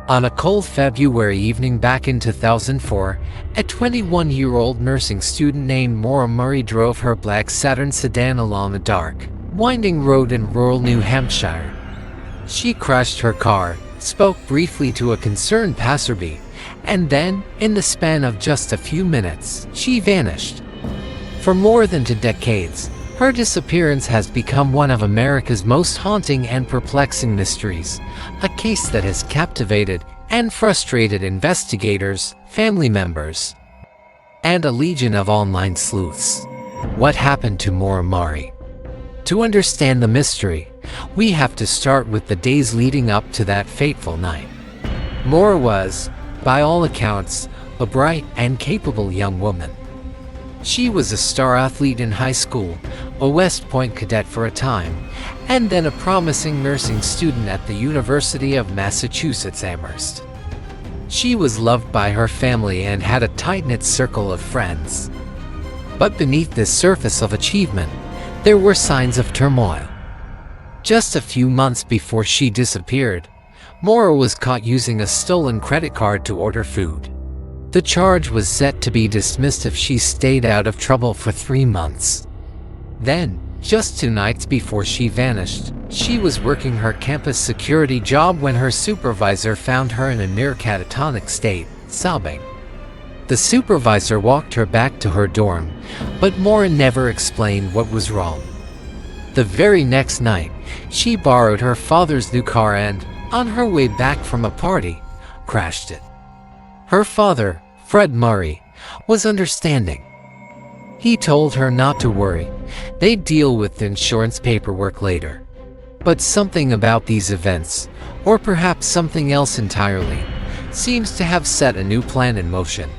On a cold February evening back in 2004, a 21-year-old nursing student named Maura Murray drove her black Saturn sedan along a dark, winding road in rural New Hampshire. She crashed her car, spoke briefly to a concerned passerby, and then, in the span of just a few minutes, she vanished. For more than 2 decades, her disappearance has become one of America's most haunting and perplexing mysteries, a case that has captivated and frustrated investigators, family members, and a legion of online sleuths. What happened to Maura Murray? To understand the mystery, we have to start with the days leading up to that fateful night. Maura was, by all accounts, a bright and capable young woman. She was a star athlete in high school, a West Point cadet for a time, and then a promising nursing student at the University of Massachusetts Amherst. She was loved by her family and had a tight-knit circle of friends. But beneath this surface of achievement, there were signs of turmoil. Just a few months before she disappeared, Maura was caught using a stolen credit card to order food. The charge was set to be dismissed if she stayed out of trouble for 3 months. Then, just 2 nights before she vanished, she was working her campus security job when her supervisor found her in a near catatonic state, sobbing. The supervisor walked her back to her dorm, but Maura never explained what was wrong. The very next night, she borrowed her father's new car and, on her way back from a party, crashed it. Her father, Fred Murray, was understanding. He told her not to worry, they'd deal with the insurance paperwork later. But something about these events, or perhaps something else entirely, seems to have set a new plan in motion.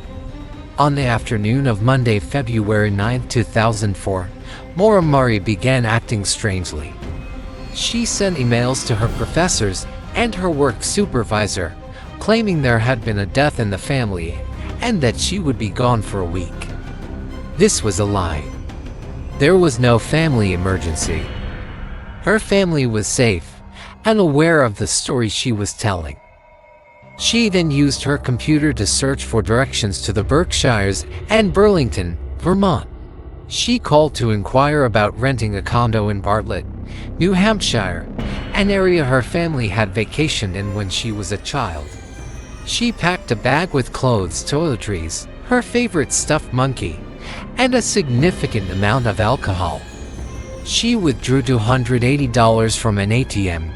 On the afternoon of Monday, February 9, 2004, Maura Murray began acting strangely. She sent emails to her professors and her work supervisor, claiming there had been a death in the family and that she would be gone for a week. This was a lie. There was no family emergency. Her family was safe and aware of the story she was telling. She then used her computer to search for directions to the Berkshires and Burlington, Vermont. She called to inquire about renting a condo in Bartlett, New Hampshire, an area her family had vacationed in when she was a child. She packed a bag with clothes, toiletries, her favorite stuffed monkey, and a significant amount of alcohol. She withdrew $280 from an ATM,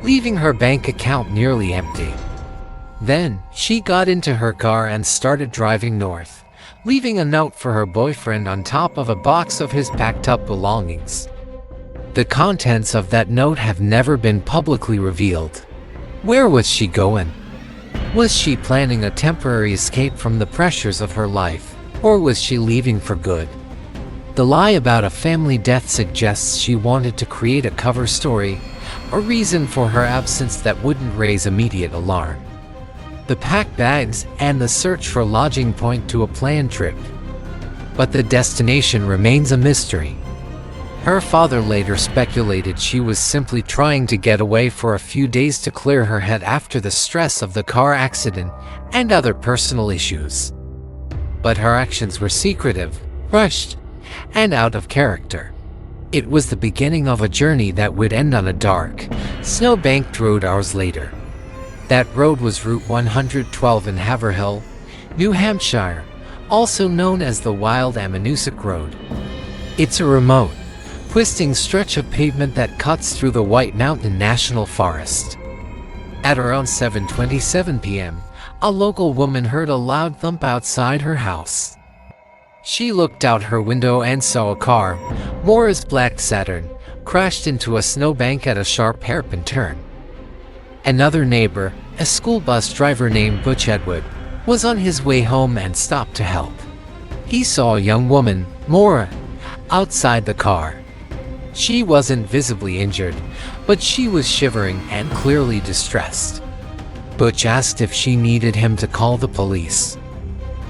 leaving her bank account nearly empty. Then, she got into her car and started driving north, leaving a note for her boyfriend on top of a box of his packed-up belongings. The contents of that note have never been publicly revealed. Where was she going? Was she planning a temporary escape from the pressures of her life, or was she leaving for good? The lie about a family death suggests she wanted to create a cover story, a reason for her absence that wouldn't raise immediate alarm. The packed bags and the search for lodging point to a planned trip. But the destination remains a mystery. Her father later speculated she was simply trying to get away for a few days to clear her head after the stress of the car accident and other personal issues. But her actions were secretive, rushed, and out of character. It was the beginning of a journey that would end on a dark, snow-banked road hours later. That road was Route 112 in Haverhill, New Hampshire, also known as the Wild Ammonoosuc Road. It's a remote, twisting stretch of pavement that cuts through the White Mountain National Forest. At around 7:27 p.m., a local woman heard a loud thump outside her house. She looked out her window and saw a car, Maura's black Saturn, crashed into a snowbank at a sharp hairpin turn. Another neighbor, a school bus driver named Butch Edward, was on his way home and stopped to help. He saw a young woman, Maura, outside the car. She wasn't visibly injured, but she was shivering and clearly distressed. Butch asked if she needed him to call the police.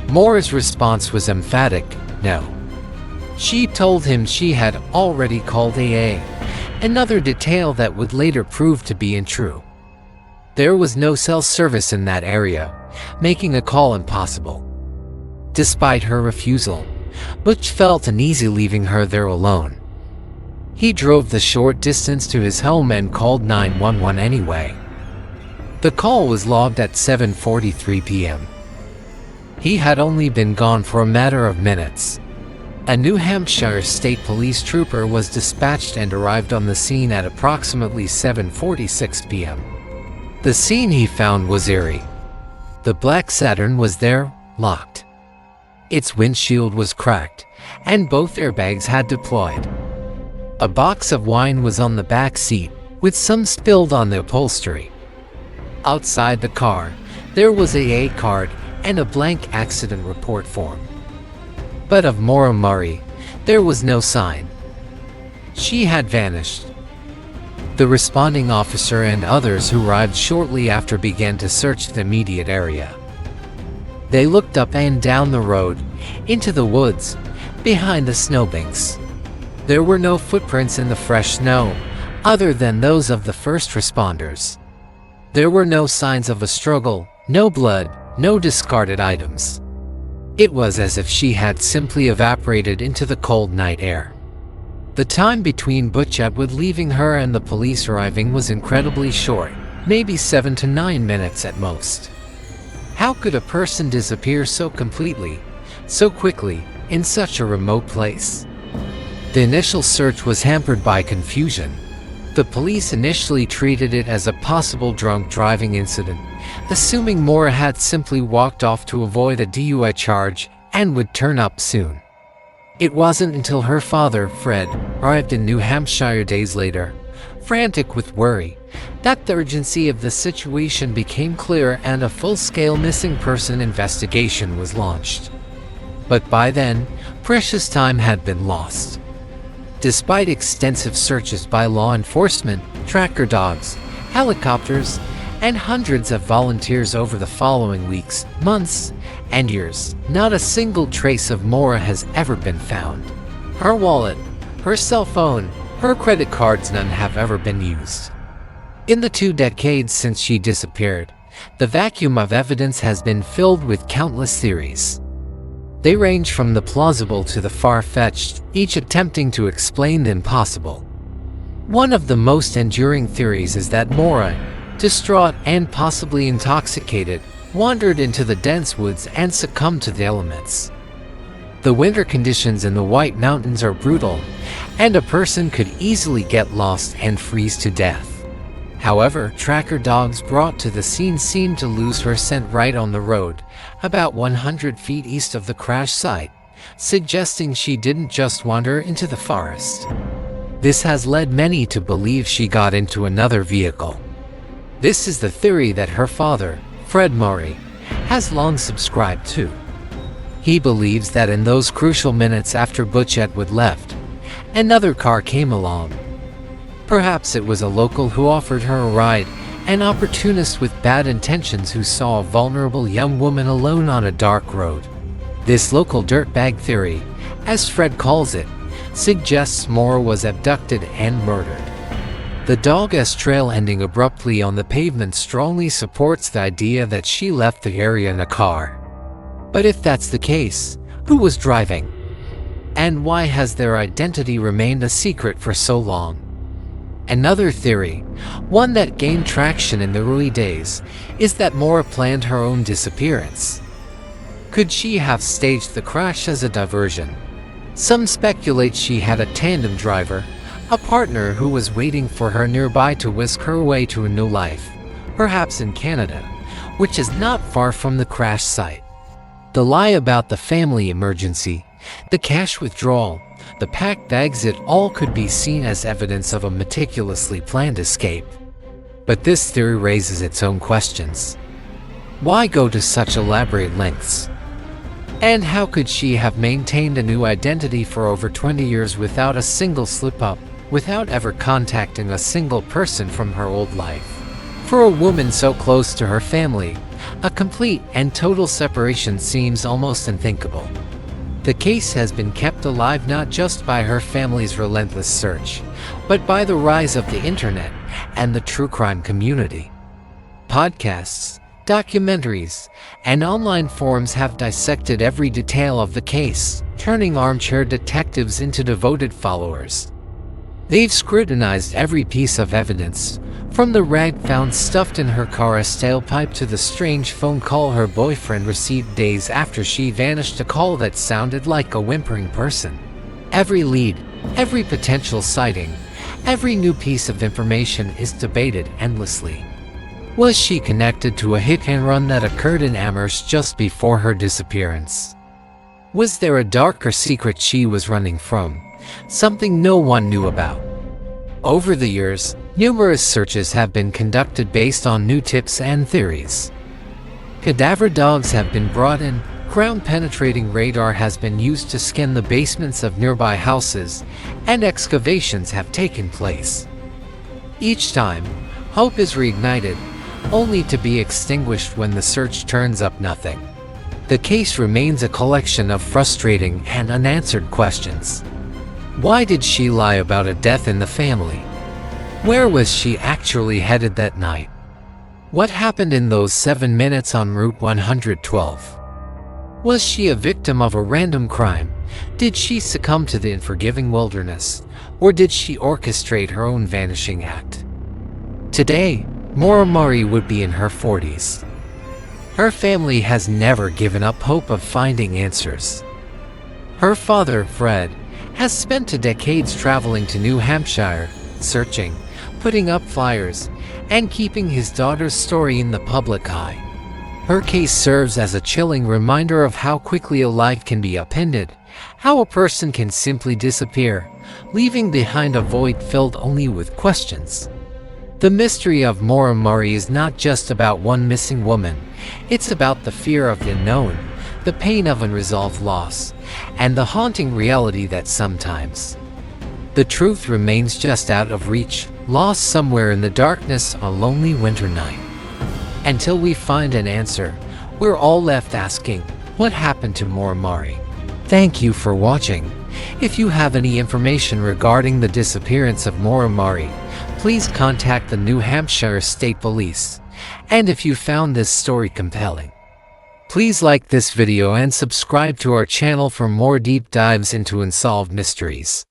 Maura's response was emphatic, no. She told him she had already called AA, another detail that would later prove to be untrue. There was no cell service in that area, making a call impossible. Despite her refusal, Butch felt uneasy leaving her there alone. He drove the short distance to his home and called 911 anyway. The call was logged at 7:43 p.m. He had only been gone for a matter of minutes. A New Hampshire State Police trooper was dispatched and arrived on the scene at approximately 7:46 p.m. The scene he found was eerie. The black Saturn was there, locked. Its windshield was cracked, and both airbags had deployed. A box of wine was on the back seat, with some spilled on the upholstery. Outside the car, there was a card and a blank accident report form. But of Maura Murray, there was no sign. She had vanished. The responding officer and others who arrived shortly after began to search the immediate area. They looked up and down the road, into the woods, behind the snowbanks. There were no footprints in the fresh snow, other than those of the first responders. There were no signs of a struggle, no blood, no discarded items. It was as if she had simply evaporated into the cold night air. The time between Butch Atwood leaving her and the police arriving was incredibly short, maybe 7 to 9 minutes at most. How could a person disappear so completely, so quickly, in such a remote place? The initial search was hampered by confusion. The police initially treated it as a possible drunk driving incident, assuming Maura had simply walked off to avoid a DUI charge and would turn up soon. It wasn't until her father, Fred, arrived in New Hampshire days later, frantic with worry, that the urgency of the situation became clear and a full-scale missing person investigation was launched. But by then, precious time had been lost. Despite extensive searches by law enforcement, tracker dogs, helicopters, and hundreds of volunteers over the following weeks, months, and years, not a single trace of Maura has ever been found. Her wallet, her cell phone, her credit cards, none have ever been used. In the 2 decades since she disappeared, the vacuum of evidence has been filled with countless theories. They range from the plausible to the far-fetched, each attempting to explain the impossible. One of the most enduring theories is that Maura, distraught and possibly intoxicated, wandered into the dense woods and succumbed to the elements. The winter conditions in the White Mountains are brutal, and a person could easily get lost and freeze to death. However, tracker dogs brought to the scene seemed to lose her scent right on the road, about 100 feet east of the crash site, suggesting she didn't just wander into the forest. This has led many to believe she got into another vehicle. This is the theory that her father, Fred Murray, has long subscribed to. He believes that in those crucial minutes after Butch Atwood left, another car came along. Perhaps it was a local who offered her a ride, an opportunist with bad intentions who saw a vulnerable young woman alone on a dark road. This local dirtbag theory, as Fred calls it, suggests Maura was abducted and murdered. The dog-esque trail ending abruptly on the pavement strongly supports the idea that she left the area in a car. But if that's the case, who was driving? And why has their identity remained a secret for so long? Another theory, one that gained traction in the early days, is that Maura planned her own disappearance. Could she have staged the crash as a diversion? Some speculate she had a tandem driver, a partner who was waiting for her nearby to whisk her away to a new life, perhaps in Canada, which is not far from the crash site. The lie about the family emergency, the cash withdrawal, the packed bags, it all could be seen as evidence of a meticulously planned escape. But this theory raises its own questions. Why go to such elaborate lengths? And how could she have maintained a new identity for over 20 years without a single slip-up, without ever contacting a single person from her old life? For a woman so close to her family, a complete and total separation seems almost unthinkable. The case has been kept alive not just by her family's relentless search, but by the rise of the internet and the true crime community. Podcasts, documentaries, and online forums have dissected every detail of the case, turning armchair detectives into devoted followers. They've scrutinized every piece of evidence, from the rag found stuffed in her car's tailpipe to the strange phone call her boyfriend received days after she vanished, a call that sounded like a whimpering person. Every lead, every potential sighting, every new piece of information is debated endlessly. Was she connected to a hit-and-run that occurred in Amherst just before her disappearance? Was there a darker secret she was running from, something no one knew about? Over the years, numerous searches have been conducted based on new tips and theories. Cadaver dogs have been brought in, ground-penetrating radar has been used to scan the basements of nearby houses, and excavations have taken place. Each time, hope is reignited, only to be extinguished when the search turns up nothing. The case remains a collection of frustrating and unanswered questions. Why did she lie about a death in the family? Where was she actually headed that night? What happened in those 7 minutes on Route 112? Was she a victim of a random crime? Did she succumb to the unforgiving wilderness? Or did she orchestrate her own vanishing act? Today, Maura would be in her 40s. Her family has never given up hope of finding answers. Her father, Fred, has spent decades traveling to New Hampshire, searching, putting up flyers, and keeping his daughter's story in the public eye. Her case serves as a chilling reminder of how quickly a life can be upended, how a person can simply disappear, leaving behind a void filled only with questions. The mystery of Maura is not just about one missing woman, it's about the fear of the unknown, the pain of unresolved loss, and the haunting reality that sometimes the truth remains just out of reach, lost somewhere in the darkness on a lonely winter night. Until we find an answer, we're all left asking, what happened to Maura? Thank you for watching. If you have any information regarding the disappearance of Maura, please contact the New Hampshire State Police. And if you found this story compelling, please like this video and subscribe to our channel for more deep dives into unsolved mysteries.